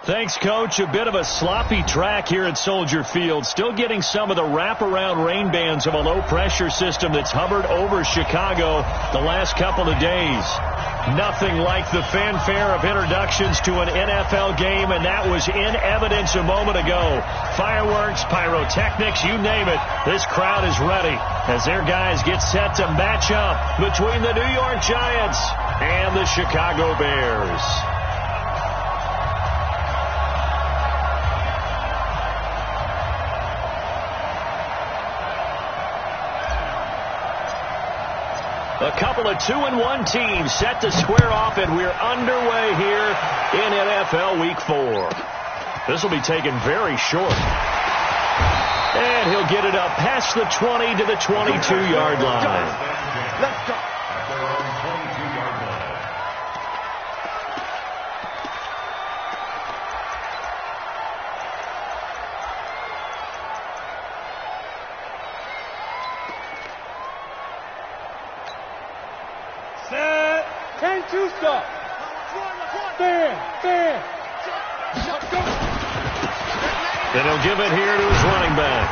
Thanks, Coach. A bit of a sloppy track here at Soldier Field. Still getting some of the wraparound rain bands of a low-pressure system that's hovered over Chicago the last couple of days. Nothing like the fanfare of introductions to an NFL game, and that was in evidence a moment ago. Fireworks, pyrotechnics, you name it. This crowd is ready as their guys get set to match up between the New York Giants and the Chicago Bears. A couple of 2-1 teams set to square off, and we're underway here in NFL Week 4. This will be taken very short. And he'll get it up past the 20 to the 22-yard line. Let's go. Can't you stop? Bam. Then he'll give it here to his running back.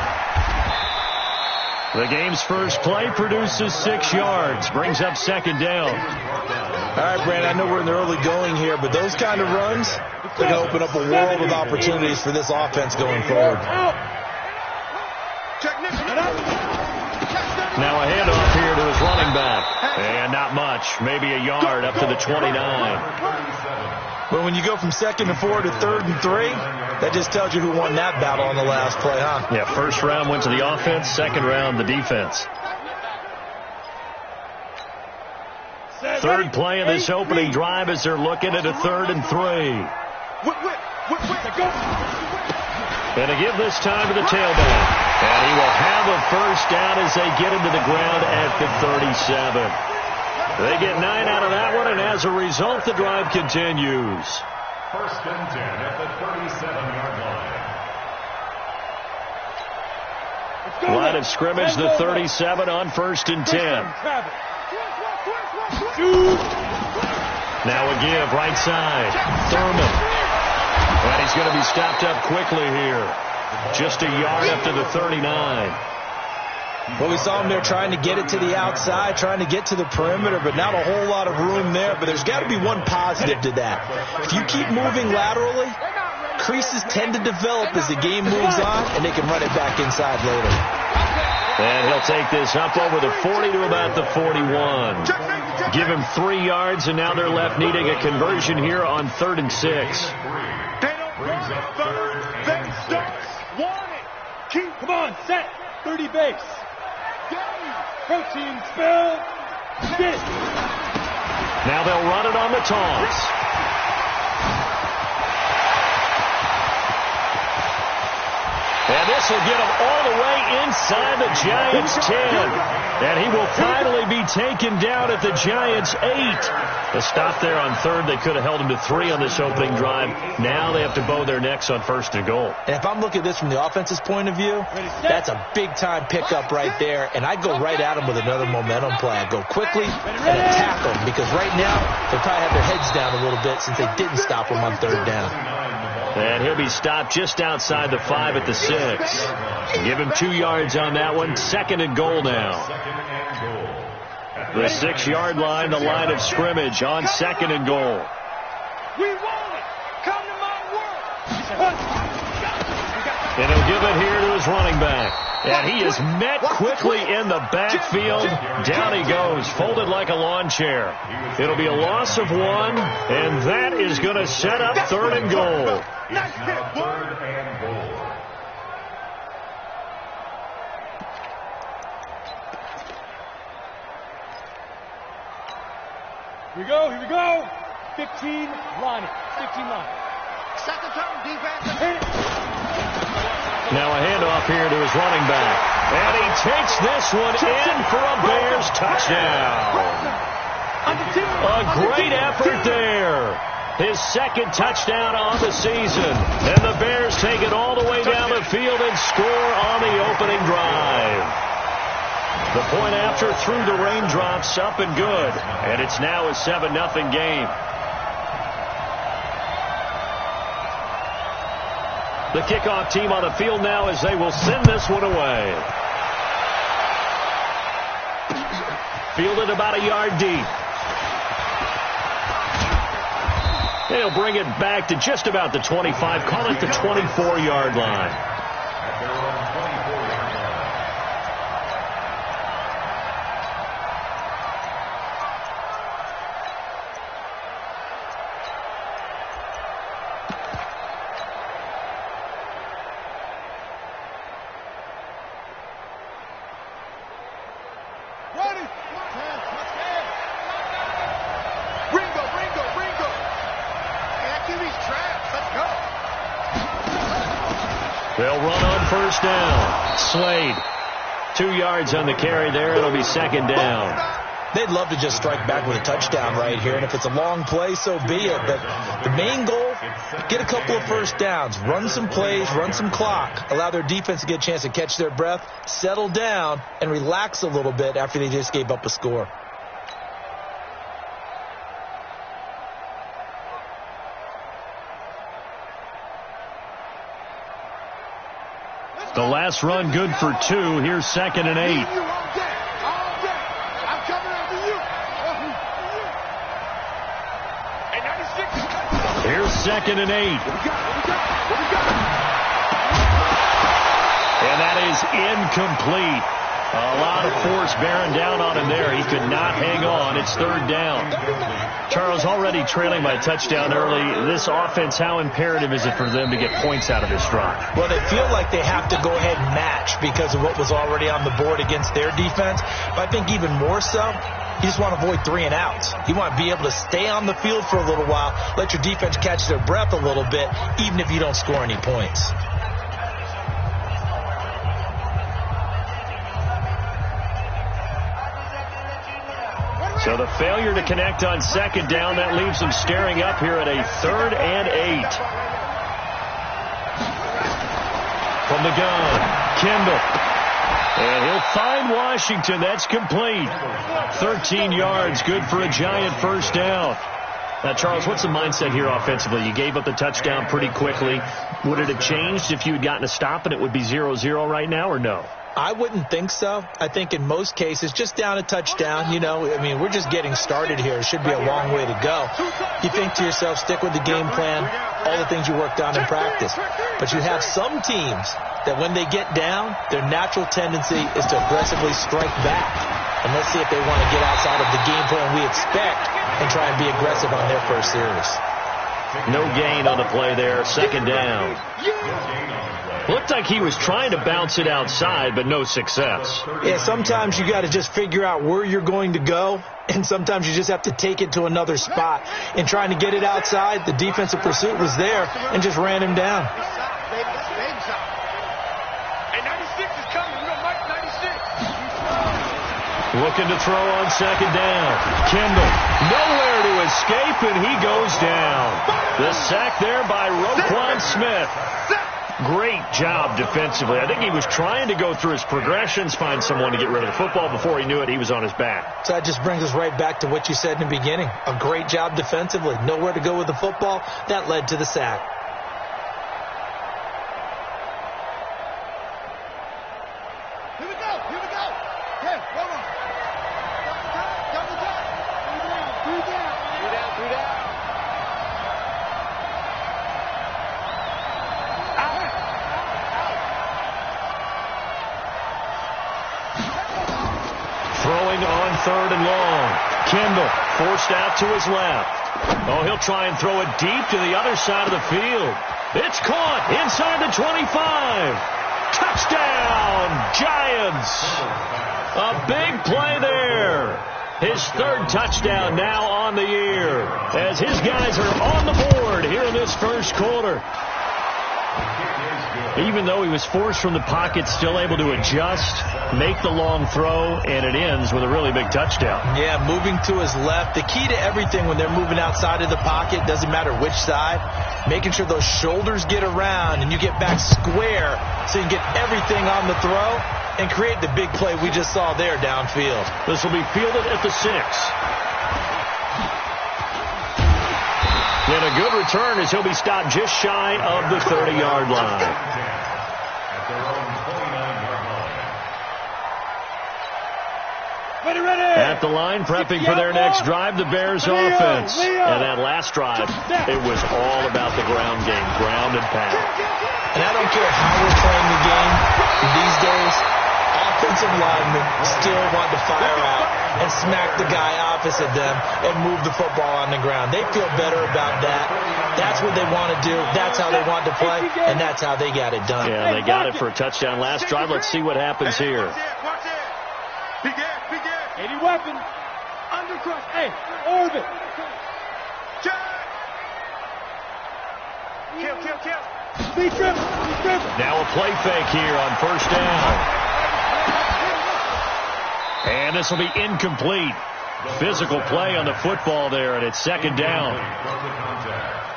The game's first play produces 6 yards. Brings up second down. All right, Brandon, I know we're in the early going here, but those kind of runs, they're going to open up a world of opportunities for this offense going forward. Now a handoff here to his running back. And not much. Maybe a yard up to the 29. But when you go from 2nd to 4 to 3rd and 3, that just tells you who won that battle on the last play, huh? Yeah, first round went to the offense, second round the defense. Third play of this opening drive as they're looking at a 3rd and 3. And to give this time to the tailback. And he will have a first down as they get into the ground at the 37. They get 9 out of that one, and as a result, the drive continues. First and 10 at the 37-yard line. Line of scrimmage, the 37 on 1st and 10. Now a give, right side. Thurman. And he's going to be stopped up quickly here. Just a yard up to the 39. Well, we saw him there trying to get it to the outside, trying to get to the perimeter, but not a whole lot of room there. But there's got to be one positive to that. If you keep moving laterally, creases tend to develop as the game moves on, and they can run it back inside later. And he'll take this up over the 40 to about the 41. Give him 3 yards, and now they're left needing a conversion here on 3rd and 6. They don't want it third, they don't want it. Keep, come on, set, 30 base. Protein spill. Get it. Now they'll run it on the toss. And this will get him all the way inside the Giants' 10. And he will finally be taken down at the Giants' 8. A stop there on 3rd. They could have held him to 3 on this opening drive. Now they have to bow their necks on 1st and goal. And if I'm looking at this from the offense's point of view, that's a big-time pickup right there. And I'd go right at him with another momentum play. I'd go quickly and attack them, because right now they probably have their heads down a little bit since they didn't stop him on 3rd down. And he'll be stopped just outside the 5 at the 6. Give him 2 yards on that one. 2nd and goal now. The 6-yard line, the line of scrimmage on 2nd and goal. We want it. Come to my world. And he'll give it here to his running back. And he is met quickly in the backfield. Down he goes, folded like a lawn chair. It'll be a loss of 1, and that is going to set up 3rd and goal. Third and goal. Here we go. 15 line. 15 line. Second term defense. Now a handoff here to his running back. And he takes this one in for a Bears touchdown. A great effort there. His 2nd touchdown on the season. And the Bears take it all the way down the field and score on the opening drive. The point after through the raindrops, up and good. And it's now a 7-0 game. The kickoff team on the field now as they will send this one away. Fielded about a yard deep. They'll bring it back to just about the 25. Call it the 24-yard line. At their own 24-yard line. Ready. Ringo. And QB's trapped. Let's go. They'll run on first down. Slade. 2 yards on the carry there. It'll be second down. They'd love to just strike back with a touchdown right here, and if it's a long play, so be it. But the main goal, get a couple of first downs, run some plays, run some clock, allow their defense to get a chance to catch their breath, settle down, and relax a little bit after they just gave up a score. The last run good for 2. Here's second and 8. I'm coming after you. And 96 is cut. Here's second and 8. What we got? And that is incomplete. A lot of force bearing down on him there. He could not hang on. It's third down. Charles, already trailing by a touchdown early. This offense, how imperative is it for them to get points out of this drive? Well, they feel like they have to go ahead and match because of what was already on the board against their defense. But I think even more so, you just want to avoid 3 and outs. You want to be able to stay on the field for a little while, let your defense catch their breath a little bit, even if you don't score any points. So the failure to connect on second down, that leaves them staring up here at a 3rd and 8. From the gun, Kendall. And he'll find Washington. That's complete. 13 yards, good for a giant first down. Now, Charles, what's the mindset here offensively? You gave up the touchdown pretty quickly. Would it have changed if you had gotten a stop and it would be 0-0 right now, or no? I wouldn't think so. I think in most cases, just down a touchdown, we're just getting started here. It should be a long way to go. You think to yourself, stick with the game plan, all the things you worked on in practice. But you have some teams that when they get down, their natural tendency is to aggressively strike back. And let's see if they want to get outside of the game plan we expect and try and be aggressive on their first series. No gain on the play there. Second down. Looked like he was trying to bounce it outside, but no success. Yeah, sometimes you got to just figure out where you're going to go, and sometimes you just have to take it to another spot. In trying to get it outside, the defensive pursuit was there and just ran him down. And 96 is coming. We got Mike 96. Looking to throw on second down. Kendall, nowhere to escape, and he goes down. The sack there by Roquan Smith. Great job defensively. I think he was trying to go through his progressions, find someone to get rid of the football. Before he knew it, he was on his back. So that just brings us right back to what you said in the beginning. A great job defensively. Nowhere to go with the football. That led to the sack. Here we go. Yeah, one more. Double time. Three down. Throwing on 3rd and long. Kendall forced out to his left. Oh, he'll try and throw it deep to the other side of the field. It's caught inside the 25. Touchdown, Giants. A big play there. His 3rd touchdown now on the year as his guys are on the board here in this first quarter. Even though he was forced from the pocket, still able to adjust, make the long throw, and it ends with a really big touchdown. Yeah, moving to his left. The key to everything when they're moving outside of the pocket, doesn't matter which side, making sure those shoulders get around and you get back square so you can get everything on the throw and create the big play we just saw there downfield. This will be fielded at the 6. And a good return as he'll be stopped just shy of the 30-yard line. At their own 29-yard line. At the line, prepping for their next drive, the Bears offense. And that last drive, it was all about the ground game, ground and pound. And I don't care how we're playing the game these days, offensive linemen still want to fire out and smack the guy opposite them and move the football on the ground. They feel better about that. That's what they want to do. That's how they want to play, and that's how they got it done. Yeah, they got it for a touchdown last drive. Let's see what happens here. Any weapon. Undercross. Hey, orbit. Kill. Speed trip. Now a play fake here on first down. And this will be incomplete. Physical play on the football there, and it's second down.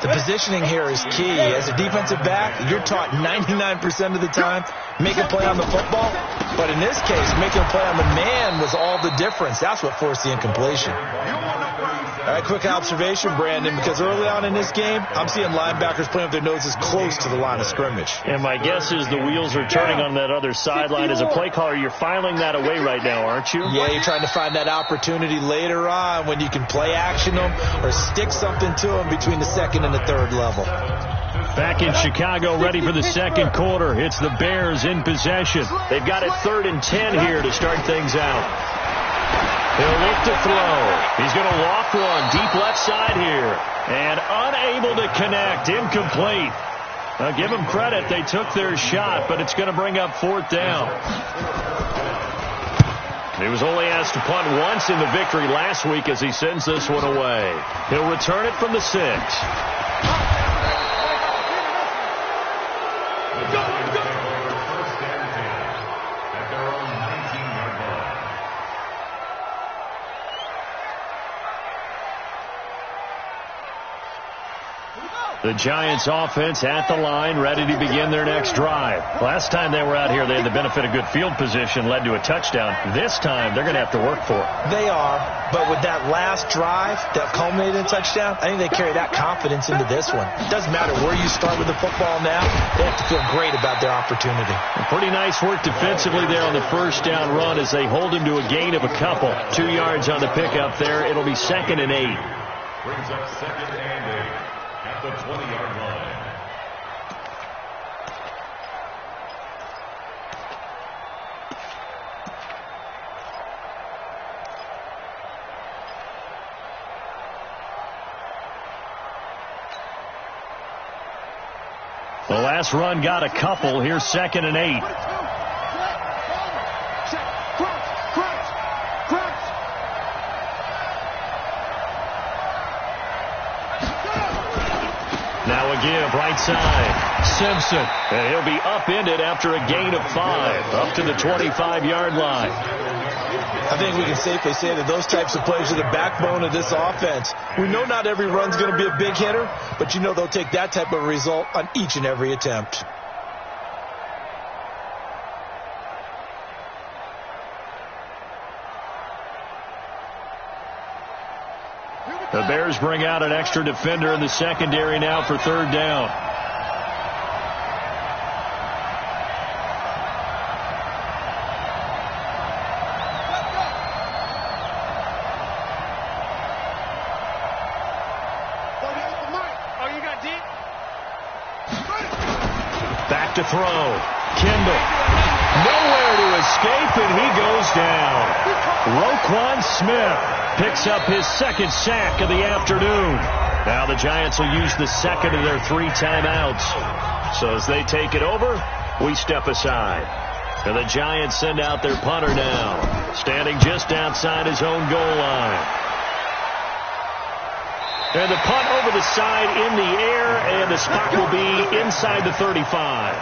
The positioning here is key. As a defensive back, you're taught 99% of the time, make a play on the football. But in this case, making a play on the man was all the difference. That's what forced the incompletion. All right, quick observation, Brandon, because early on in this game, I'm seeing linebackers playing with their noses close to the line of scrimmage. And my guess is the wheels are turning on that other sideline. As a play caller, you're filing that away right now, aren't you? Yeah, you're trying to find that opportunity later on when you can play action them or stick something to them between the second and the third level. Back in Chicago, ready for the second quarter. It's the Bears in possession. They've got it 3rd and 10 here to start things out. He'll look to throw. He's going to walk one deep left side here. And unable to connect. Incomplete. Now, give them credit. They took their shot, but it's going to bring up 4th down. He was only asked to punt once in the victory last week as he sends this one away. He'll return it from the 6. The Giants offense at the line, ready to begin their next drive. Last time they were out here, they had the benefit of good field position, led to a touchdown. This time, they're going to have to work for it. They are, but with that last drive that culminated in a touchdown, I think they carry that confidence into this one. It doesn't matter where you start with the football now. They have to feel great about their opportunity. Pretty nice work defensively there on the first down run as they hold him to a gain of a couple. 2 yards on the pickup there. It'll be 2nd and 8. Brings up 2nd and 8 at the 20-yard line. The last run got a couple. Here's 2nd and 8. Now a give, right side. Simpson. And he'll be upended after a gain of 5. Up to the 25-yard line. I think we can safely say that those types of plays are the backbone of this offense. We know not every run's going to be a big hitter, but you know they'll take that type of result on each and every attempt. The Bears bring out an extra defender in the secondary now for 3rd down. Back to throw. Kendall. Nowhere to escape, and he goes down. Roquan Smith picks up his 2nd sack of the afternoon. Now the Giants will use the 2nd of their 3 timeouts. So as they take it over, we step aside. And the Giants send out their punter now, standing just outside his own goal line. And the punt over the side in the air, and the spot will be inside the 35.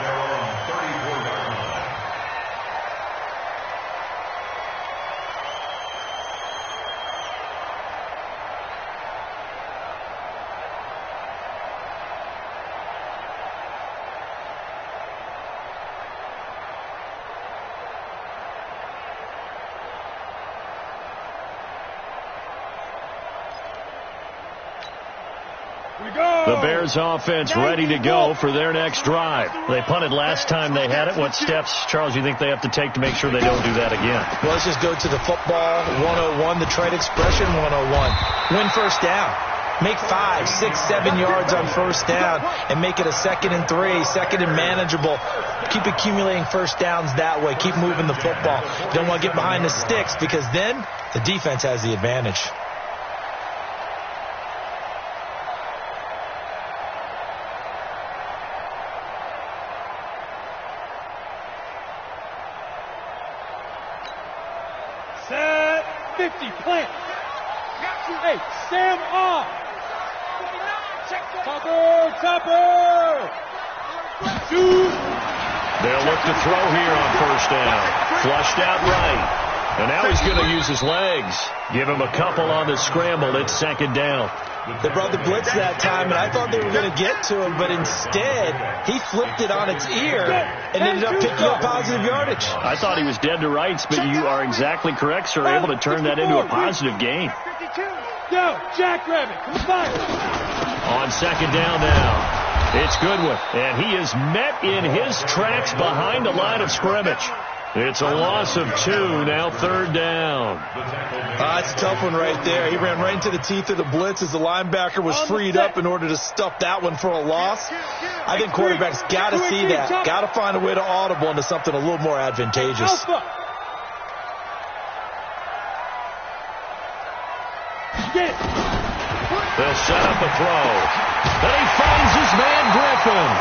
The Bears offense ready to go for their next drive. They punted last time they had it. What steps, Charles, you think they have to take to make sure they don't do that again? Well, let's just go to the football 101, the trade expression 101. Win first down. Make 5, 6, 7 yards on first down and make it a 2nd and 3, 2nd and manageable. Keep accumulating first downs that way. Keep moving the football. You don't want to get behind the sticks because then the defense has the advantage. Set 50, plant. Hey, Sam off. Topper. Shoot. They'll look to throw here on first down. Flushed out right. And now he's going to use his legs. Give him a couple on the scramble. It's 2nd down. They brought the blitz that time, and I thought they were going to get to him, but instead he flipped it on its ear and ended up picking up positive yardage. I thought he was dead to rights, but you are exactly correct, sir. Able to turn that into a positive gain. Go, Jackrabbit, come on. On 2nd down now. It's Goodwin, and he is met in his tracks behind the line of scrimmage. It's a loss of 2, now 3rd down. That's a tough one right there. He ran right into the teeth of the blitz as the linebacker was freed up in order to stuff that one for a loss. I think quarterbacks got to see that. Got to find a way to audible into something a little more advantageous. They'll set up a throw. Then he finds his man Griffin.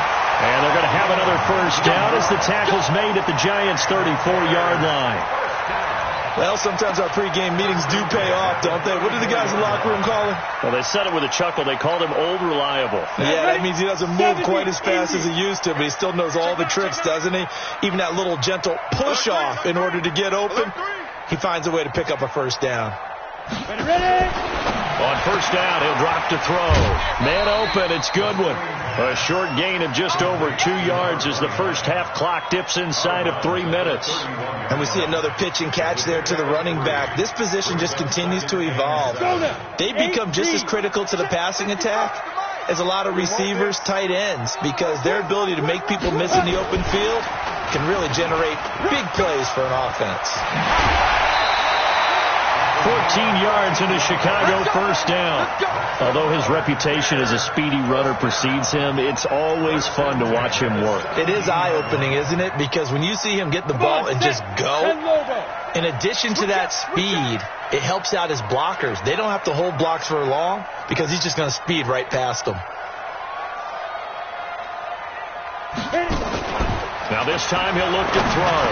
And they're going to have another first down as the tackle's made at the Giants' 34-yard line. Well, sometimes our pregame meetings do pay off, don't they? What did the guys in the locker room call him? Well, they said it with a chuckle. They called him Old Reliable. Yeah, that means he doesn't move quite as fast as he used to, but he still knows all the tricks, doesn't he? Even that little gentle push-off in order to get open. He finds a way to pick up a first down. Ready? On first down, he'll drop to throw. Man open, it's Goodwin. A short gain of just over 2 yards as the first half clock dips inside of 3 minutes. And we see another pitch and catch there to the running back. This position just continues to evolve. They become just as critical to the passing attack as a lot of receivers, tight ends, because their ability to make people miss in the open field can really generate big plays for an offense. 14 yards into Chicago, first down. Although his reputation as a speedy runner precedes him, it's always fun to watch him work. It is eye-opening, isn't it? Because when you see him get the ball and just go, in addition to that speed, it helps out his blockers. They don't have to hold blocks for long because he's just going to speed right past them. Now this time he'll look to throw.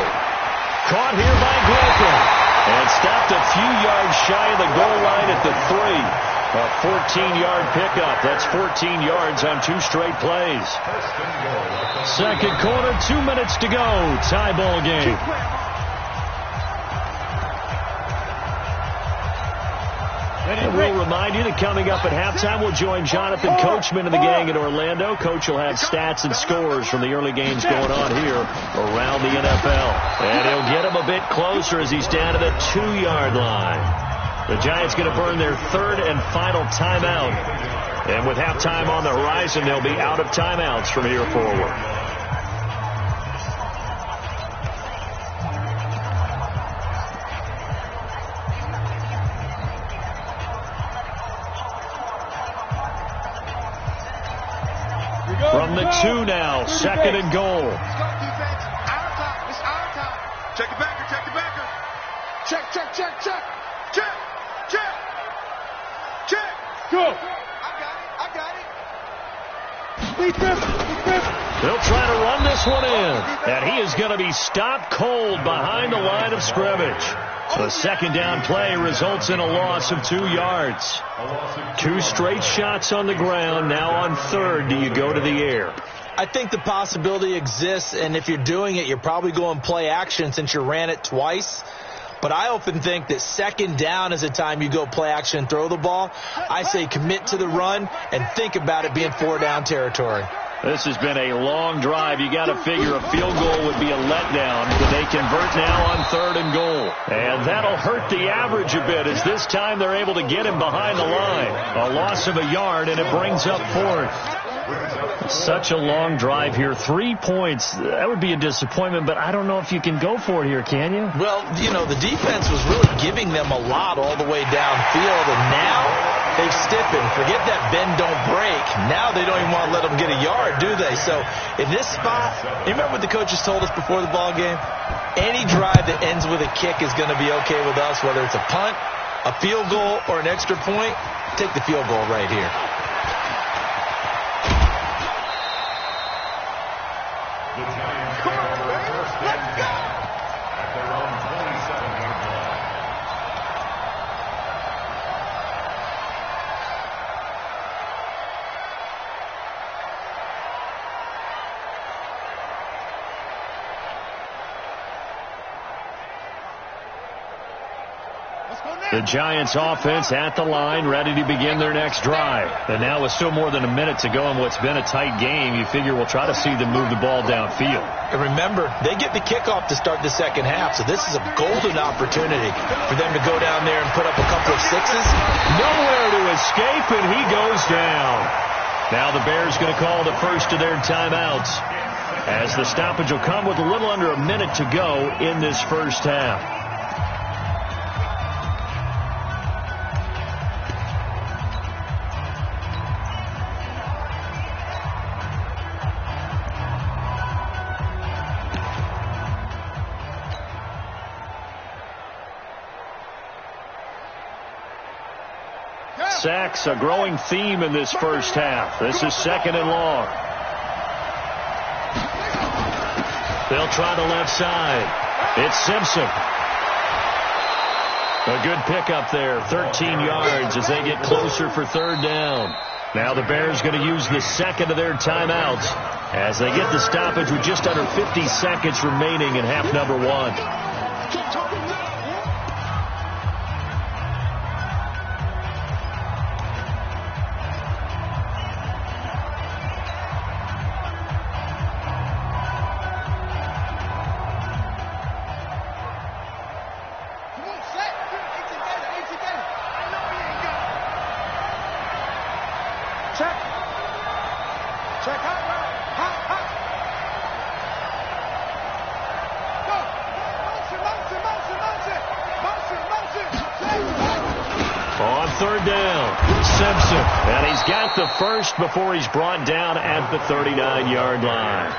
Caught here by Griffin. And stopped a few yards shy of the goal line at the 3. A 14-yard pickup. That's 14 yards on 2 straight plays. Second quarter, 2 minutes to go. Tie ball game. And we'll remind you that coming up at halftime, we'll join Jonathan Coachman and the gang in Orlando. Coach will have stats and scores from the early games going on here around the NFL. And he'll get him a bit closer as he's down to the 2-yard line. The Giants going to burn their 3rd and final timeout. And with halftime on the horizon, they'll be out of timeouts from here forward. From the 2 now, 2nd and goal. Let's go, defense. Our time. It's our time. Check it backer. Check it backer. Check. Go. I got it. Lead Griffin. They'll try to run this one in. And he is going to be stopped cold behind the line of scrimmage. The 2nd down play results in a loss of 2 yards. 2 straight shots on the ground. Now on 3rd, do you go to the air? I think the possibility exists, and if you're doing it, you're probably going play action since you ran it twice. But I often think that 2nd down is the time you go play action and throw the ball. I say commit to the run and think about it being 4 down territory. This has been a long drive. You got to figure a field goal would be a letdown. But they convert now on 3rd and goal. And that'll hurt the average a bit as this time they're able to get him behind the line. A loss of a yard, and it brings up 4th. Such a long drive here. 3 points. That would be a disappointment, but I don't know if you can go for it here, can you? Well, you know, the defense was really giving them a lot all the way downfield, and now they've stiffened. Forget that bend, don't break. Now they don't even want to let them get a yard, do they? So in this spot, you remember what the coaches told us before the ball game? Any drive that ends with a kick is going to be okay with us, whether it's a punt, a field goal, or an extra point. Take the field goal right here. The Giants come on, let's go! At their own 27-yard line. The Giants offense at the line, ready to begin their next drive. And now with still more than a minute to go in what's been a tight game, you figure we'll try to see them move the ball downfield. And remember, they get the kickoff to start the second half, so this is a golden opportunity for them to go down there and put up a couple of sixes. Nowhere to escape, and he goes down. Now the Bears going to call the first of their timeouts, as the stoppage will come with a little under a minute to go in this first half. Sacks, a growing theme in this first half. This is 2nd and long. They'll try the left side. It's Simpson. A good pickup there, 13 yards as they get closer for 3rd down. Now the Bears going to use the second of their timeouts as they get the stoppage with just under 50 seconds remaining in half number 1. On 3rd down, Simpson, and he's got the first before he's brought down at the 39-yard line.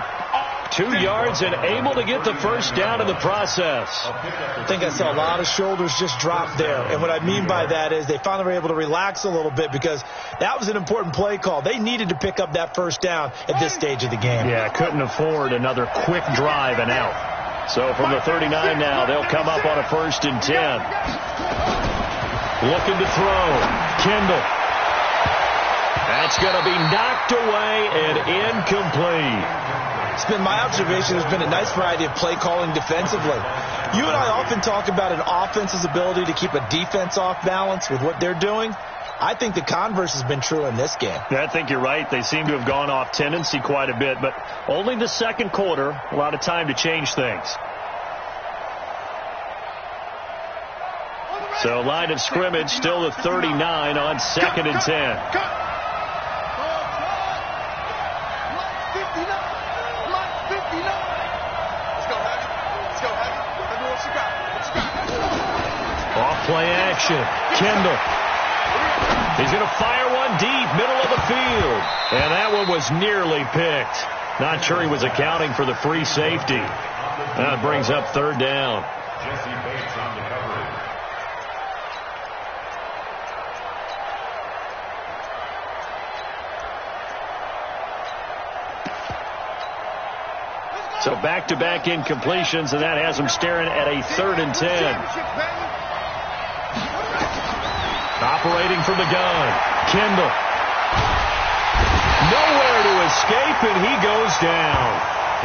2 yards and able to get the first down in the process. I think I saw a lot of shoulders just drop there, and what I mean by that is they finally were able to relax a little bit because that was an important play call. They needed to pick up that first down at this stage of the game. Yeah, couldn't afford another quick drive and out. So from the 39 now, they'll come up on a 1st and 10. Looking to throw. Kendall. That's going to be knocked away and incomplete. It's been my observation there's been a nice variety of play calling defensively. You and I often talk about an offense's ability to keep a defense off balance with what they're doing. I think the converse has been true in this game. I think you're right. They seem to have gone off tendency quite a bit, but only the second quarter. A lot of time to change things. So line of scrimmage still at 39 on 2nd and 10. Off play action. Kendall. He's going to fire one deep, middle of the field. And that one was nearly picked. Not sure he was accounting for the free safety. That brings up 3rd down. Jesse Bates on the coverage. So back-to-back incompletions, and that has him staring at a 3rd and 10. Operating from the gun. Kendall. Nowhere to escape, and he goes down.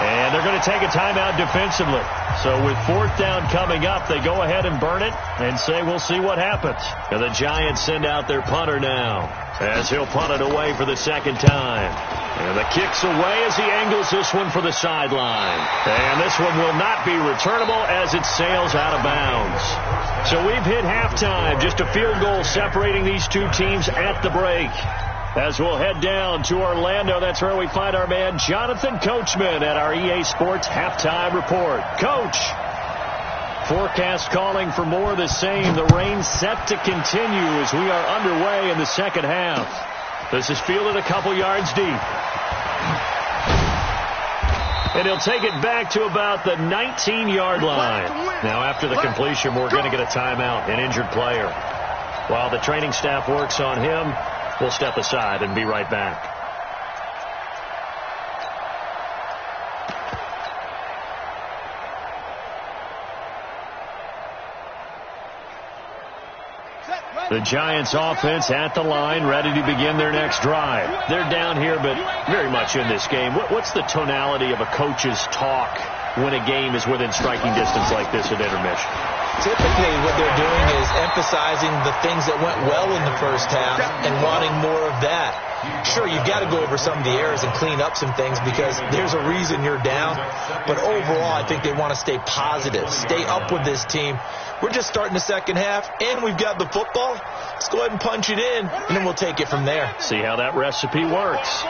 And they're going to take a timeout defensively. So with 4th down coming up, they go ahead and burn it and say we'll see what happens. And the Giants send out their punter now as he'll punt it away for the 2nd time. And the kick's away as he angles this one for the sideline. And this one will not be returnable as it sails out of bounds. So we've hit halftime. Just a field goal separating these two teams at the break. As we'll head down to Orlando, that's where we find our man Jonathan Coachman at our EA Sports Halftime Report. Coach, forecast calling for more of the same. The rain set to continue as we are underway in the second half. This is fielded a couple yards deep. And he'll take it back to about the 19-yard line. Now, after the completion, we're going to get a timeout, an injured player. While the training staff works on him, we'll step aside and be right back. The Giants offense at the line, ready to begin their next drive. They're down here, but very much in this game. What's the tonality of a coach's talk when a game is within striking distance like this at intermission? Typically, what they're doing is emphasizing the things that went well in the first half and wanting more of that. Sure, you've got to go over some of the errors and clean up some things because there's a reason you're down. But overall, I think they want to stay positive, stay up with this team. We're just starting the second half, and we've got the football. Let's go ahead and punch it in, and then we'll take it from there. See how that recipe works.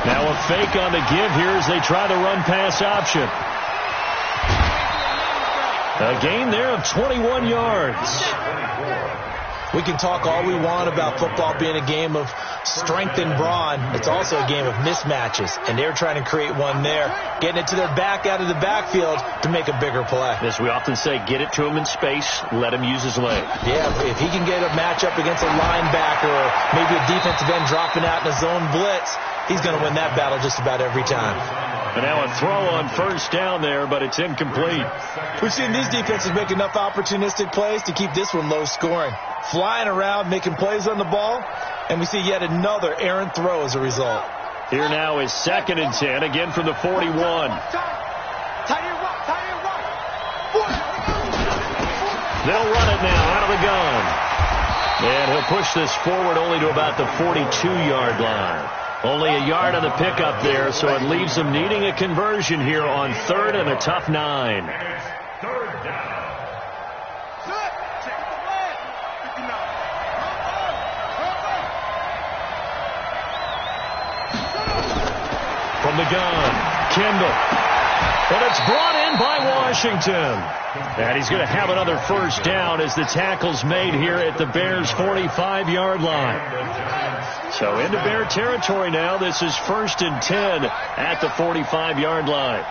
Now a fake on the give here as they try the run-pass option. A gain there of 21 yards. We can talk all we want about football being a game of strength and brawn. It's also a game of mismatches, and they're trying to create one there, getting it to their back out of the backfield to make a bigger play. As we often say, get it to him in space, let him use his leg. Yeah, if he can get a matchup against a linebacker or maybe a defensive end dropping out in a zone blitz, he's going to win that battle just about every time. And now a throw on first down there, but it's incomplete. We've seen these defenses make enough opportunistic plays to keep this one low scoring. Flying around, making plays on the ball, and we see yet another errant throw as a result. Here now is 2nd and 10, again from the 41. They'll run it now out of the gun. And he'll push this forward only to about the 42-yard line. Only a yard on the pickup there, so it leaves them needing a conversion here on 3rd and a tough 9. Third down. From the gun, Kendall. And it's brought in by Washington. And he's going to have another first down as the tackle's made here at the Bears' 45-yard line. So into Bear territory now. This is 1st and 10 at the 45-yard line.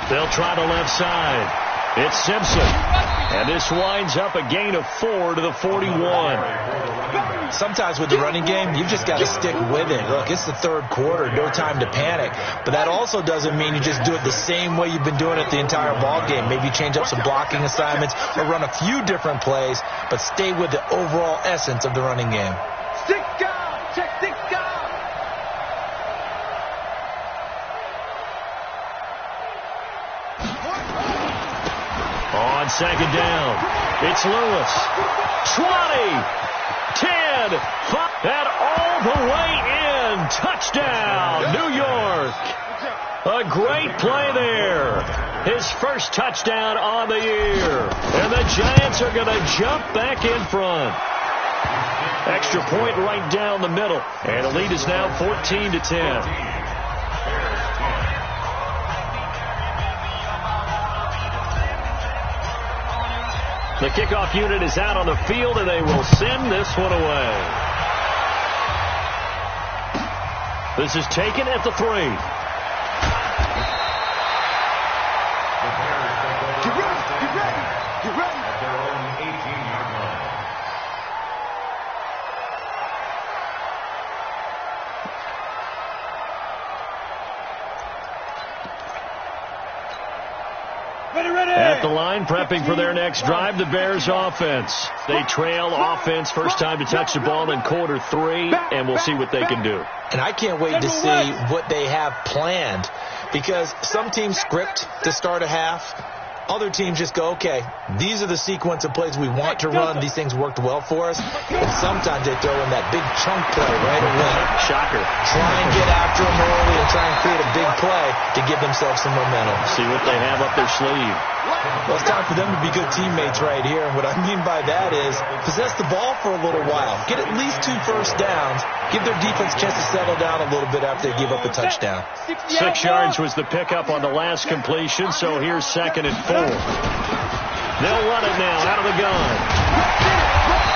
They'll try the left side. It's Simpson. And this winds up a gain of 4 to the 41. Sometimes with the running game, you've just got to stick with it. Look, it's the third quarter, no time to panic. But that also doesn't mean you just do it the same way you've been doing it the entire ball game. Maybe change up some blocking assignments or run a few different plays, but stay with the overall essence of the running game. Stick down! Check stick down! On 2nd down, it's Lewis. 20, 10, 5, and all the way in. Touchdown, New York. A great play there. His first touchdown on the year. And the Giants are going to jump back in front. Extra point right down the middle. And the lead is now 14 to 10. The kickoff unit is out on the field, and they will send this one away. This is taken at the 3. Get ready! Get ready! Get ready! At their own 18-yard line. Ready, ready! At the line, prepping for their next drive, the Bears offense. They trail offense, first time to touch the ball in quarter 3, and we'll see what they can do. And I can't wait to see what they have planned, because some teams script to start a half. Other teams just go, okay, these are the sequence of plays we want to run. These things worked well for us. But sometimes they throw in that big chunk play right away. Shocker. Try and get after them early and try and create a big play to give themselves some momentum. See what they have up their sleeve. Well, it's time for them to be good teammates right here. And what I mean by that is possess the ball for a little while. Get at least 2 first downs. Give their defense a chance to settle down a little bit after they give up a touchdown. 6 yards was the pickup on the last completion, so here's 2nd and 4. They'll run it now out of the gun.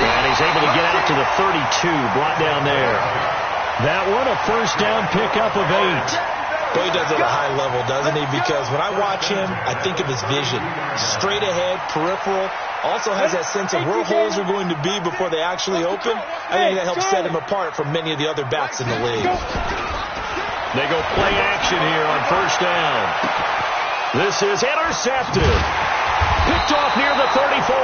And he's able to get out to the 32, brought down there. That one, a first down pickup of 8. Boy, he does it at a high level, doesn't he? Because when I watch him, I think of his vision. Straight ahead, peripheral. Also has that sense of where holes are going to be before they actually open. I think that helps set him apart from many of the other backs in the league. They go play action here on first down. This is intercepted. Picked off near the 34.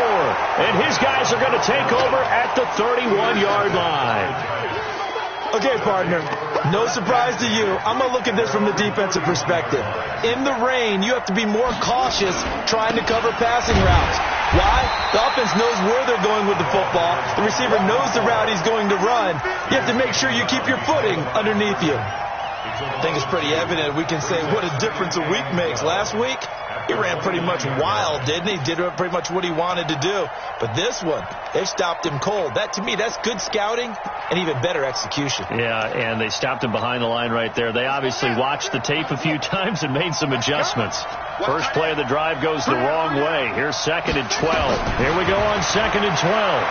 And his guys are going to take over at the 31-yard line. Okay, partner, no surprise to you. I'm going to look at this from the defensive perspective. In the rain, you have to be more cautious trying to cover passing routes. Why? The offense knows where they're going with the football. The receiver knows the route he's going to run. You have to make sure you keep your footing underneath you. I think it's pretty evident. We can say what a difference a week makes. Last week, he ran pretty much wild, didn't he? Did pretty much what he wanted to do. But this one, they stopped him cold. That, to me, that's good scouting and even better execution. Yeah, and they stopped him behind the line right there. They obviously watched the tape a few times and made some adjustments. First play of the drive goes the wrong way. Here's 2nd and 12. Here we go on 2nd and 12.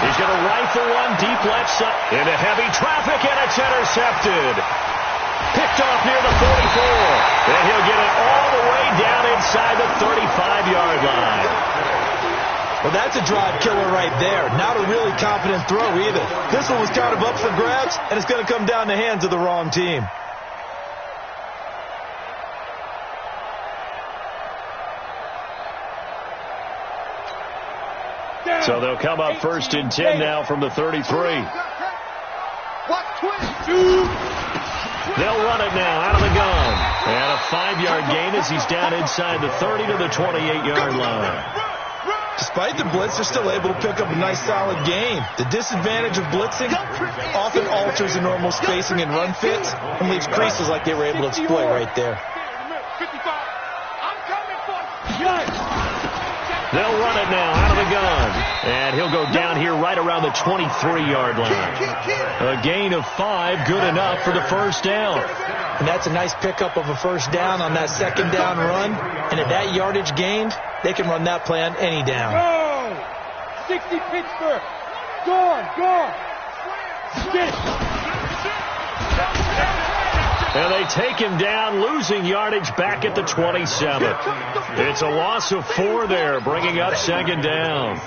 He's going to rifle one deep left side into heavy traffic, and it's intercepted. Picked off near the 44. And he'll get it all the way down inside the 35-yard line. Well, that's a drive killer right there. Not a really confident throw either. This one was kind of up for grabs, and it's going to come down the hands of the wrong team. So they'll come up 1st and 10 now from the 33. They'll run it now out of the gun. And a 5-yard gain as he's down inside the 30 to the 28-yard line. Despite the blitz, they're still able to pick up a nice solid gain. The disadvantage of blitzing often alters the normal spacing and run fits and leaves creases like they were able to exploit right there. They'll run it now out of the gun. And he'll go down here right around the 23-yard line. A gain of 5, good enough for the first down. And that's a nice pickup of a first down on that 2nd down run. And at that yardage gained, they can run that play on any down. Go! 60 Pittsburgh. Gone. Get it. And they take him down, losing yardage back at the 27. It's a loss of 4 there, bringing up 2nd down.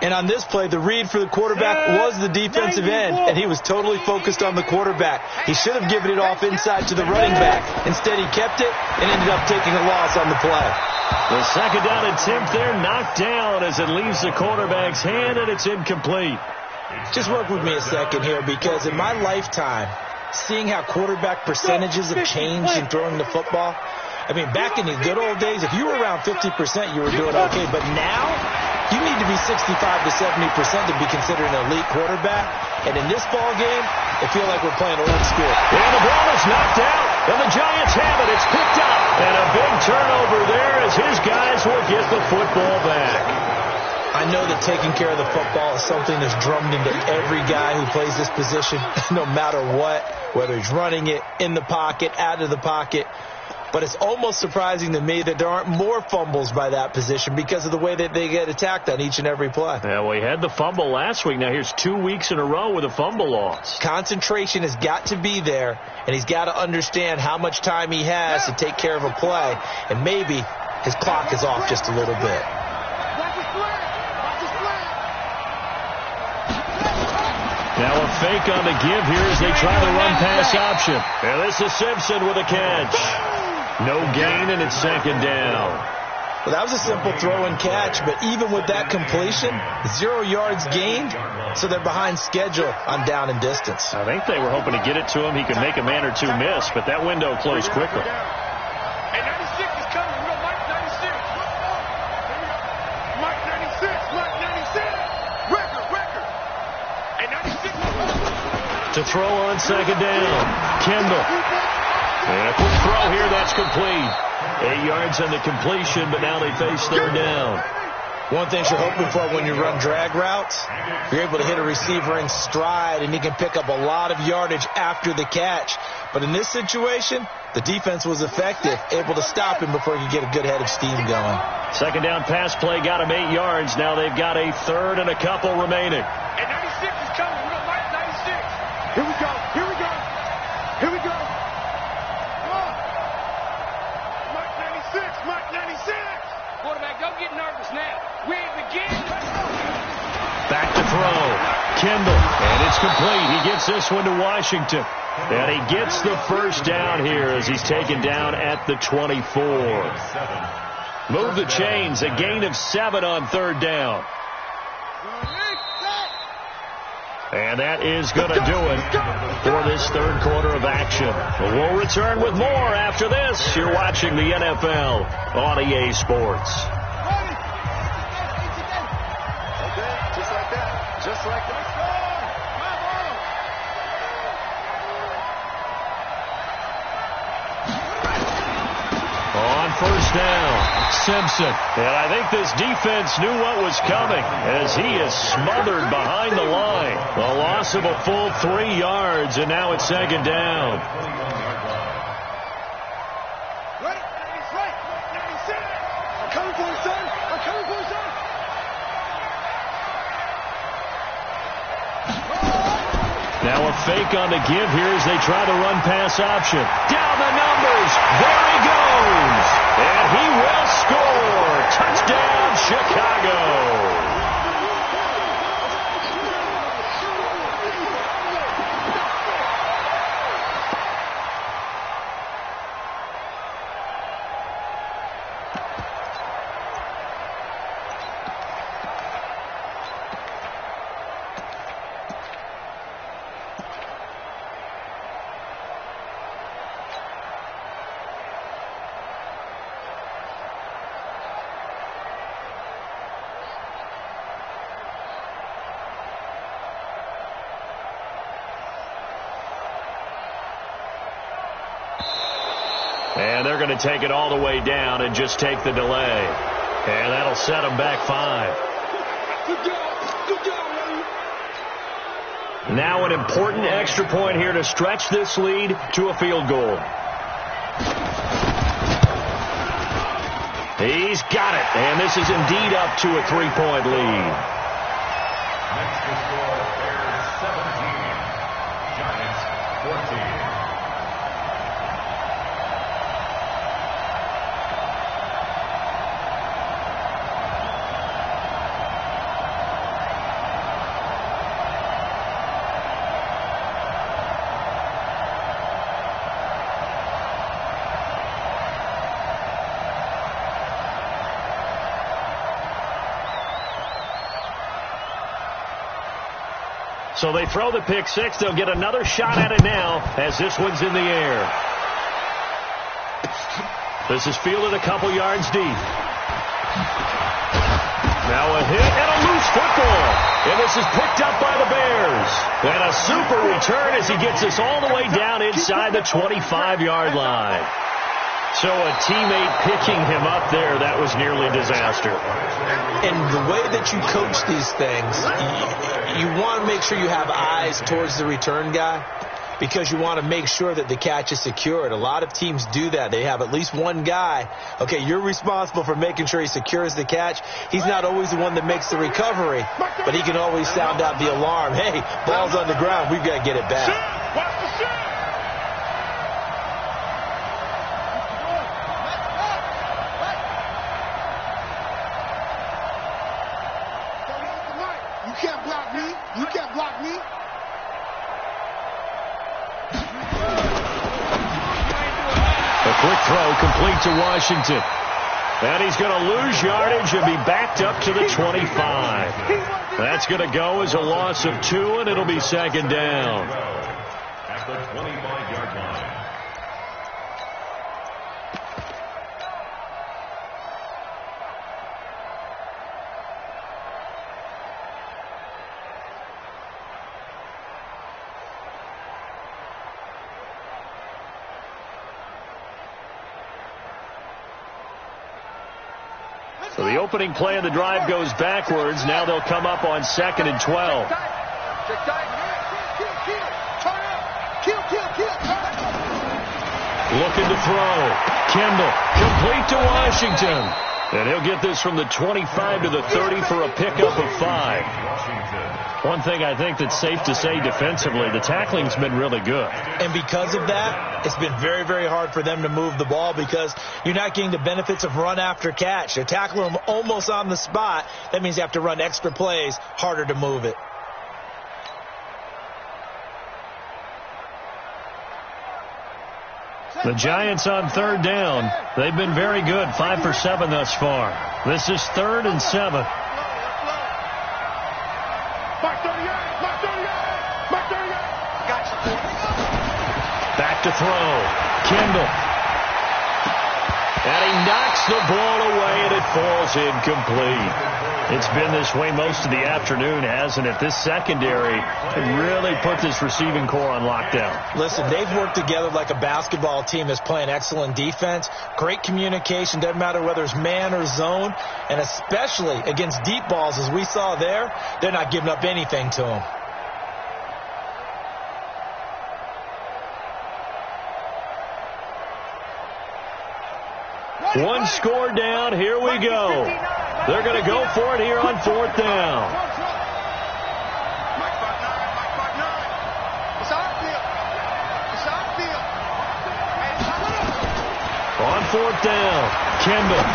And on this play, the read for the quarterback was the defensive end, and he was totally focused on the quarterback. He should have given it off inside to the running back. Instead, he kept it and ended up taking a loss on the play. The 2nd down attempt there knocked down as it leaves the quarterback's hand, and it's incomplete. Just work with me a second here, because in my lifetime, seeing how quarterback percentages have changed in throwing the football, I mean, back in the good old days, if you were around 50%, you were doing okay. But now, you need to be 65 to 70% to be considered an elite quarterback. And in this ball game, I feel like we're playing old school. And the ball is knocked out, and the Giants have it. It's picked up, and a big turnover there as his guys will get the football back. I know that taking care of the football is something that's drummed into every guy who plays this position, no matter what, whether he's running it, in the pocket, out of the pocket. But it's almost surprising to me that there aren't more fumbles by that position because of the way that they get attacked on each and every play. Yeah, well, he had the fumble last week. Now here's 2 weeks in a row with a fumble loss. Concentration has got to be there, and he's got to understand how much time he has to take care of a play, and maybe his clock is off just a little bit. Now a fake on the give here as they try the run-pass option. And this is Simpson with a catch. No gain, and it's 2nd down. Well, that was a simple throw and catch, but even with that completion, 0 yards gained, so they're behind schedule on down and distance. I think they were hoping to get it to him. He could make a man or two miss, but that window closed quickly. Hey, 96 is coming. We got Mike 96. Mike 96. Mike 96. Record. Hey, 96. To throw on second down. Kendall. And a quick throw here. That's complete. 8 yards on the completion, but now they face third down. One thing you're hoping for when you run drag routes, you're able to hit a receiver in stride, and he can pick up a lot of yardage after the catch. But in this situation, the defense was effective, able to stop him before he could get a good head of steam going. Second down pass play got him 8 yards. Now they've got a third and a couple remaining. Hey, 96 is coming. We got Mike 96. Here we go. Here we go. Here we go. Mike 96. Mike 96. Quarterback, don't get nervous now. We ain't beginning. Back to throw. Kendall. And it's complete. He gets this one to Washington. And he gets the first down here as he's taken down at the 24. Move the chains. A gain of 7 on third down. And that is going to do it for this third quarter of action. We'll return with more after this. You're watching the NFL on EA Sports. Just like that. On first down, Simpson. And I think this defense knew what was coming as he is smothered behind the line. A loss of a full 3 yards, and now it's second down. Right. He's right. 96. I'm coming for you, son. I'm coming for you, son. Now a fake on the give here as they try the run pass option. Down the numbers. There he goes. And he will score. Touchdown, Chicago. And they're going to take it all the way down and just take the delay. And that'll set them back 5. Now an important extra point here to stretch this lead to a field goal. He's got it. And this is indeed up to a 3-point lead. Next to score, Bears 17, Giants 14. So they throw the pick six. They'll get another shot at it now as this one's in the air. This is fielded a couple yards deep. Now a hit and a loose football. And this is picked up by the Bears. And a super return as he gets us all the way down inside the 25-yard line. So a teammate picking him up there, that was nearly disaster. And the way that you coach these things, you want to make sure you have eyes towards the return guy because you want to make sure that the catch is secured. A lot of teams do that. They have at least one guy. Okay, you're responsible for making sure he secures the catch. He's not always the one that makes the recovery, but he can always sound out the alarm. Hey, ball's on the ground. We've got to get it back. Watch the shot. You can't block me. You can't block me. A quick throw complete to Washington. And he's going to lose yardage and be backed up to the 25. That's going to go as a loss of 2, and it'll be second down. At the 25-yard line. So the opening play of the drive goes backwards. Now they'll come up on 2nd and 12. Looking to throw. Kendall, complete to Washington. And he'll get this from the 25 to the 30 for a pickup of 5. One thing I think that's safe to say defensively, the tackling's been really good. And because of that, it's been very, very hard for them to move the ball because you're not getting the benefits of run after catch. They're tackling them almost on the spot. That means you have to run extra plays, harder to move it. The Giants on 3rd down. They've been very good, 5 for 7 thus far. This is 3rd and 7. Back to throw. Kendall. And he knocks the ball away, and it falls incomplete. It's been this way most of the afternoon, hasn't it? This secondary really put this receiving core on lockdown. Listen, they've worked together like a basketball team that's playing excellent defense. Great communication, doesn't matter whether it's man or zone. And especially against deep balls, as we saw there, they're not giving up anything to them. One score down. Here we go. They're going to go for it here on 4th down. On 4th down, Kendall.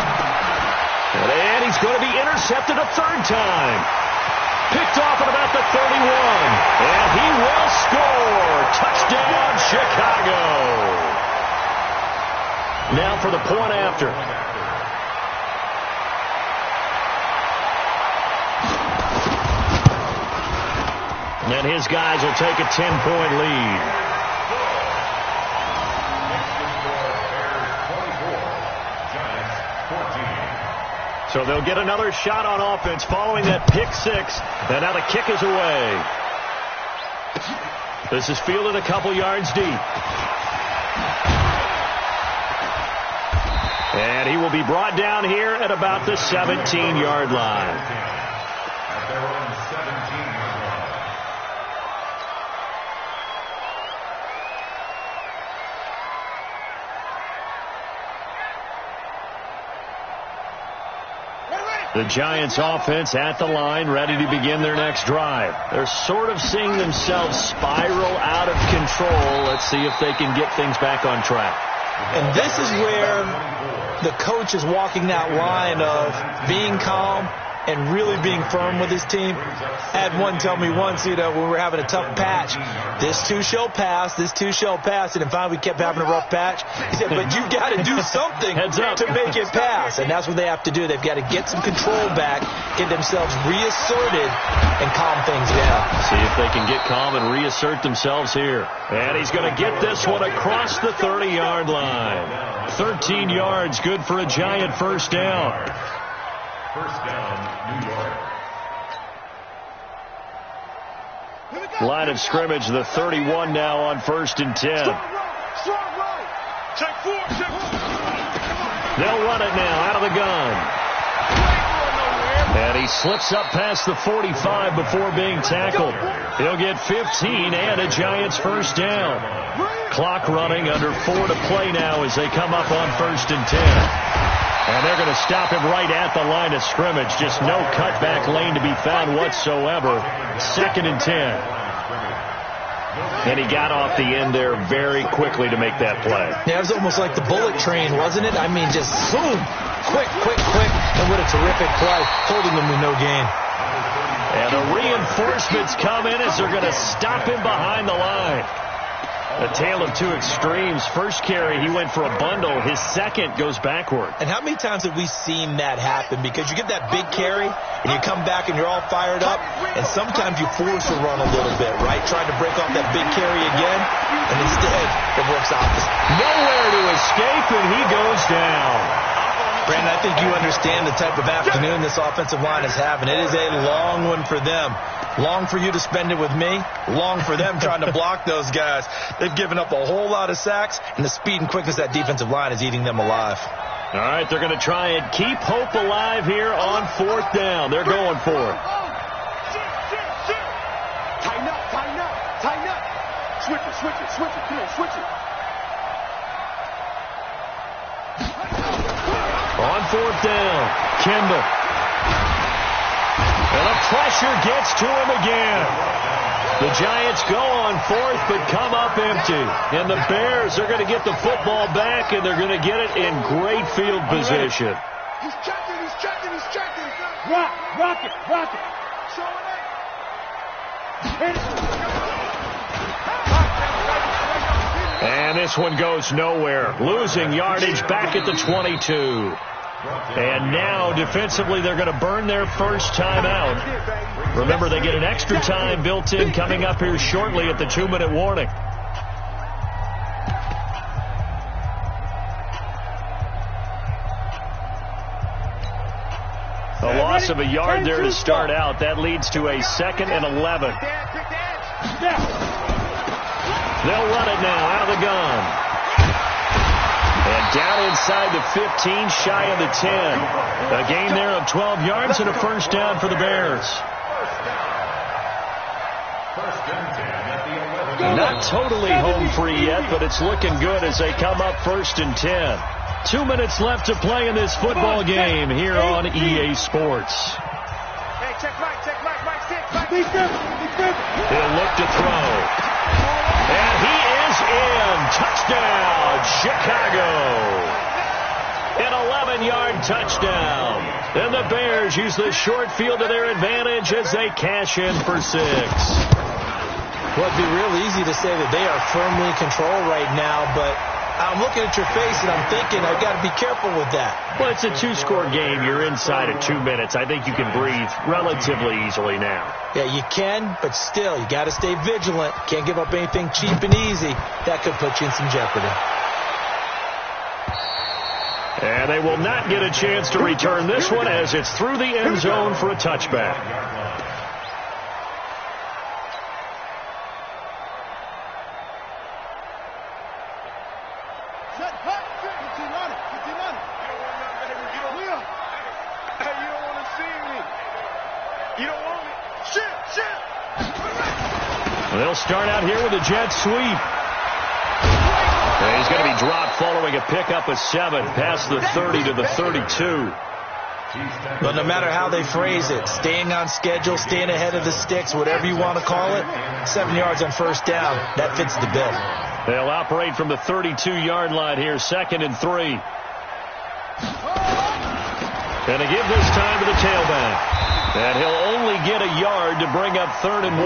And he's going to be intercepted a 3rd time. Picked off at about the 31. And he will score. Touchdown, Chicago. Now for the point after. And his guys will take a 10-point lead. So they'll get another shot on offense following that pick 6. And now the kick is away. This is fielded a couple yards deep. And he will be brought down here at about the 17-yard line. At their own 17-yard line. The Giants offense at the line, ready to begin their next drive. They're sort of seeing themselves spiral out of control. Let's see if they can get things back on track. And this is where the coach is walking that line of being calm and really being firm with his team. I had one tell me once, when we were having a tough patch, this too shall pass, this too shall pass. And finally we kept having a rough patch. He said, but you've got to do something to make it pass. And that's what they have to do. They've got to get some control back, get themselves reasserted, and calm things down. See if they can get calm and reassert themselves here. And he's going to get this one across the 30-yard line. 13 yards, good for a Giant first down. First down, New York. Line of scrimmage, the 31 now on 1st and 10. Strong right. Check 4. They'll run it now out of the gun. And he slips up past the 45 before being tackled. He'll get 15 and a Giants first down. Clock running, under 4 to play now as they come up on 1st and 10. And they're going to stop him right at the line of scrimmage. Just no cutback lane to be found whatsoever. 2nd and 10. And he got off the end there very quickly to make that play. Yeah, it was almost like the bullet train, wasn't it? I mean, just boom, quick. And what a terrific play, holding them to no gain. And the reinforcements come in as they're going to stop him behind the line. A tale of two extremes. First carry, he went for a bundle. His second goes backward. And how many times have we seen that happen? Because you get that big carry, and you come back and you're all fired up, and sometimes you force a run a little bit, right? Trying to break off that big carry again, and instead it works opposite. Nowhere to escape, and he goes down. Brandon, I think you understand the type of afternoon this offensive line is having. It is a long one for them. Long for you to spend it with me. Long for them trying to block those guys. They've given up a whole lot of sacks, and the speed and quickness of that defensive line is eating them alive. All right, they're going to try and keep hope alive here on fourth down. They're going for it. Tighten up, tighten up, tighten up. Switch it, switch it, switch it. Come on, switch it. On fourth down, Kendall. And the pressure gets to him again. The Giants go on fourth but come up empty. And the Bears are going to get the football back, and they're going to get it in great field position. He's checking, he's checking, he's checking. Rock it. Show it. And this one goes nowhere. Losing yardage back at the 22. And now, defensively, they're going to burn their first time out. Remember, they get an extra time built in coming up here shortly at the 2-minute warning. A loss of a yard there to start out. That leads to a 2nd and 11. They'll run it now out of the gun. And down inside the 15, shy of the 10. A gain there of 12 yards and a first down for the Bears. Not totally home free yet, but it's looking good as they come up 1st and 10. 2 minutes left to play in this football game here on EA Sports. Hey, check Mike, six. He'll look to throw. And he is in. Touchdown, Chicago. An 11-yard touchdown. And the Bears use the short field to their advantage as they cash in for 6. Well, it'd be real easy to say that they are firmly in control right now, but I'm looking at your face and I'm thinking I've got to be careful with that. Well, it's a 2-score game. You're inside of 2 minutes. I think you can breathe relatively easily now. Yeah, you can, but still, you got to stay vigilant. Can't give up anything cheap and easy. That could put you in some jeopardy. And they will not get a chance to return this one as it's through the end zone for a touchback. They'll start out here with a jet sweep. And he's going to be dropped following a pickup of 7 past the 30 to the 32. But no matter how they phrase it, staying on schedule, staying ahead of the sticks, whatever you want to call it, 7 yards on first down, that fits the bill. They'll operate from the 32-yard line here, 2nd and 3. And they give this time to the tailback. And he'll only get a yard to bring up 3rd and 1.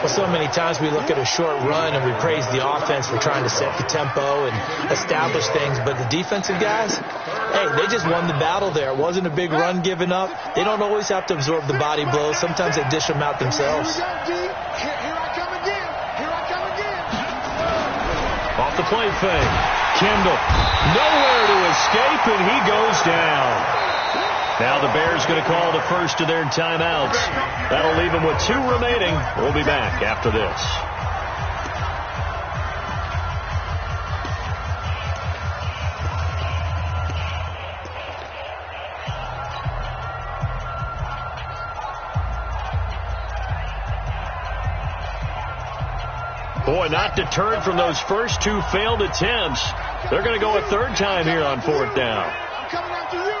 Well, so many times we look at a short run and we praise the offense for trying to set the tempo and establish things, but the defensive guys, hey, they just won the battle there. It wasn't a big run given up. They don't always have to absorb the body blows. Sometimes they dish them out themselves. Here I come again. Off the play fake. Kendall, nowhere to escape, and he goes down. Now the Bears going to call the first of their timeouts. That'll leave them with 2 remaining. We'll be back after this. Boy, not deterred from those first 2 failed attempts. They're going to go a 3rd time here on 4th down. I'm coming after you.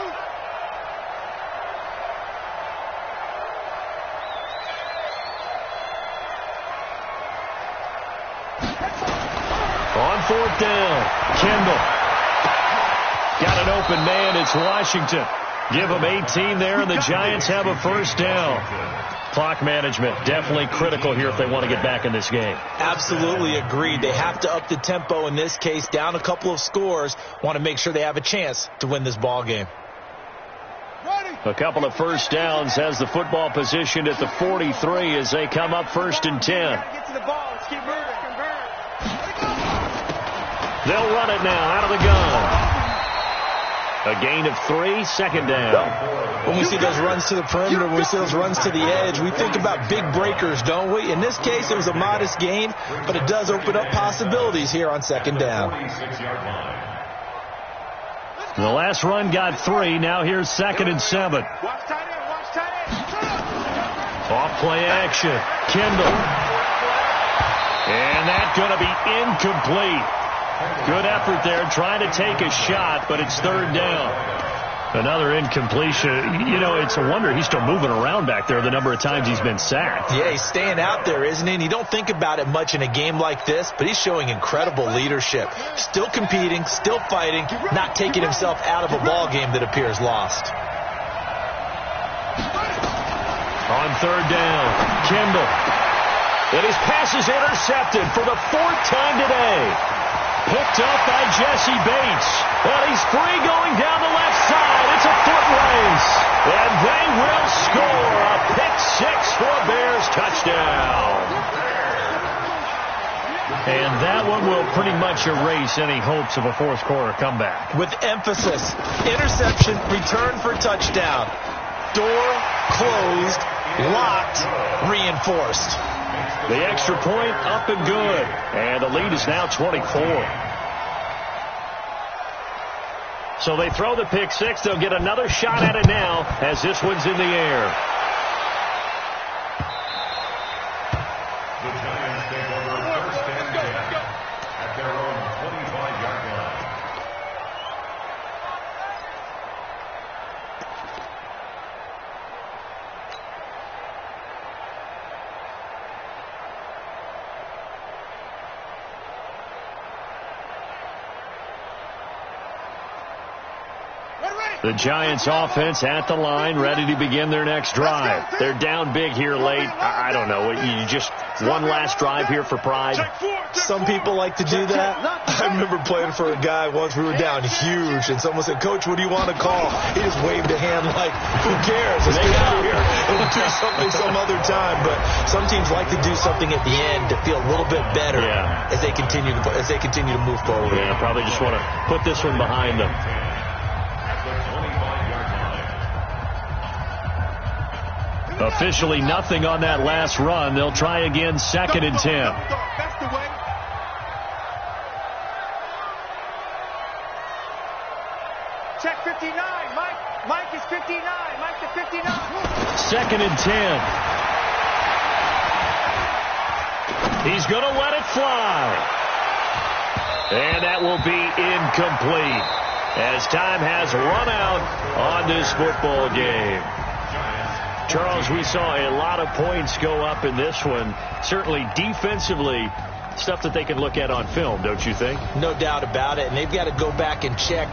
On 4th down, Kendall. Got an open man. It's Washington. Give them 18 there, and the Giants have a first down. Clock management, definitely critical here if they want to get back in this game. Absolutely agreed. They have to up the tempo in this case, down a couple of scores, want to make sure they have a chance to win this ball game. A couple of first downs has the football positioned at the 43 as they come up 1st and 10. They'll run it now out of the gun. A gain of 3, 2nd down. When we see those runs to the perimeter, when we see those runs to the edge, we think about big breakers, don't we? In this case, it was a modest gain, but it does open up possibilities here on 2nd down. The last run got 3. Now here's 2nd and 7. Off play action. Kendall. And that's going to be incomplete. Good effort there, trying to take a shot, but it's 3rd down. Another incompletion. You know, it's a wonder he's still moving around back there the number of times he's been sacked. Yeah, he's staying out there, isn't he? And you don't think about it much in a game like this, but he's showing incredible leadership. Still competing, still fighting, not taking himself out of a ball game that appears lost. On 3rd down, Kendall. And his pass is intercepted for the 4th time today. Picked up by Jesse Bates. And he's free going down the left side. It's a foot race. And they will score a pick-6 for a Bears touchdown. And that one will pretty much erase any hopes of a 4th quarter comeback. With emphasis, interception, return for touchdown. Door closed, locked, reinforced. The extra point up and good. And the lead is now 24. So they throw the pick-6. They'll get another shot at it now as this one's in the air. The Giants take over 1st and 10 at their own 25-yard line. The Giants offense at the line, ready to begin their next drive. They're down big here late. I don't know. You just one last drive here for pride. Some people like to do that. I remember playing for a guy once. We were down huge, and someone said, "Coach, what do you want to call?" He just waved a hand like, "Who cares? Let's get out of here and do something some other time." But some teams like to do something at the end to feel a little bit better as they continue to move forward. Yeah, probably just want to put this one behind them. Officially nothing on that last run. They'll try again 2nd and 10. That's the way. Check 59. Mike is 59. Mike's at 59. 2nd and 10. He's going to let it fly. And that will be incomplete as time has run out on this football game. Charles, we saw a lot of points go up in this one. Certainly defensively, stuff that they can look at on film, don't you think? No doubt about it. And they've got to go back and check